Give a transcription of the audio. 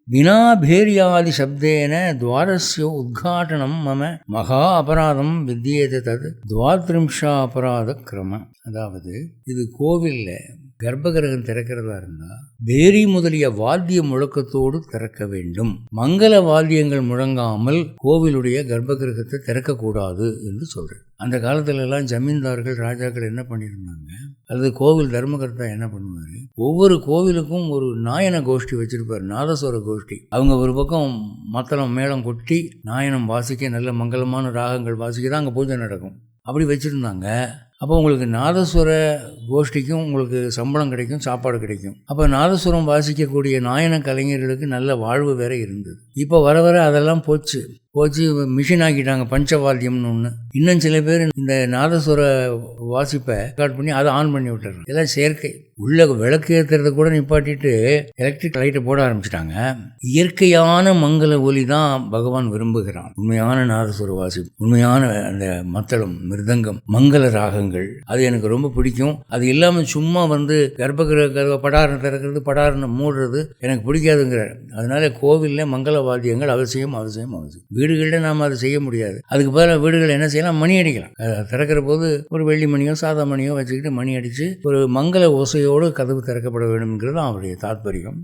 வினாபேரியாதி சப்தேன துவாரஸ்ய உத்காட்டனம் மம மகா அபராதம் வித்தியேத தது துவாத்ரிம்ஷா அபராத கிரம. அதாவது இது கோவிலில் கர்ப்பகிரகம் திறக்கிறதா இருந்தால் பேரி முதலிய வாத்திய முழக்கத்தோடு திறக்க வேண்டும். மங்கள வாத்தியங்கள் முழங்காமல் கோவிலுடைய கர்ப்பகிரகத்தை திறக்கக்கூடாது என்று சொல்கிறேன். அந்த காலத்துல எல்லாம் ஜமீன்தார்கள் ராஜாக்கள் என்ன பண்ணியிருந்தாங்க, அல்லது கோவில் தர்மகர்த்தா என்ன பண்ணுவார், ஒவ்வொரு கோவிலுக்கும் ஒரு நாயன கோஷ்டி வச்சிருப்பார், நாதஸ்வர கோஷ்டி. அவங்க ஒரு பக்கம் மத்தளம் மேளம் கொட்டி நாயனம் வாசிக்க, நல்ல மங்களமான ராகங்கள் வாசிக்க தான் அங்கே பூஜை நடக்கும். அப்படி வச்சுருந்தாங்க. அப்போ உங்களுக்கு நாதஸ்வர கோஷ்டிக்கும் உங்களுக்கு சம்பளம் கிடைக்கும், சாப்பாடு கிடைக்கும். அப்போ நாதஸ்வரம் வாசிக்கக்கூடிய நாயன கலைஞர்களுக்கு நல்ல வாழ்வு வேற இருந்தது. இப்போ வர வர அதெல்லாம் போச்சு மிஷின் ஆக்கிட்டாங்க, பஞ்சவாத்தியம்னு ஒன்று. இன்னும் சில பேர் இந்த நாதஸ்வர வாசிப்பை ரெக்கார்ட் பண்ணி அதை ஆன் பண்ணி விட்டுறாங்க. எல்லாம் செயற்கை. உள்ள விளக்கு ஏற்றுறத கூட நிப்பாட்டிட்டு எலக்ட்ரிக் லைட்டை போட ஆரம்பிச்சிட்டாங்க. இயற்கையான மங்கள ஒலி தான் பகவான் விரும்புகிறான். உண்மையான நாதஸ்வர வாசிப்பு, உண்மையான அந்த மத்தளம், மிருதங்கம், மங்கள ராகங்கள், அது எனக்கு ரொம்ப பிடிக்கும். அது இல்லாமல் சும்மா கர்ப்பகிரக படாரணை திறக்கிறது, படாரணை மூடுறது எனக்கு பிடிக்காதுங்கிறார். அதனால கோவிலில் மங்கள வாத்தியங்கள் அவசியம். வீடுகளில் நாம் அதை செய்ய முடியாது. அதுக்கு பதிலாக வீடுகளில் என்ன செய்யலாம், மணி அடிக்கலாம். திறக்கிற போது ஒரு வெள்ளி மணியோ சாதா மணியோ வச்சுக்கிட்டு மணி அடித்து ஒரு மங்கள ஓசையோடு கதவு திறக்கப்பட வேண்டும் என்கிறது அவருடைய தாற்பயம்.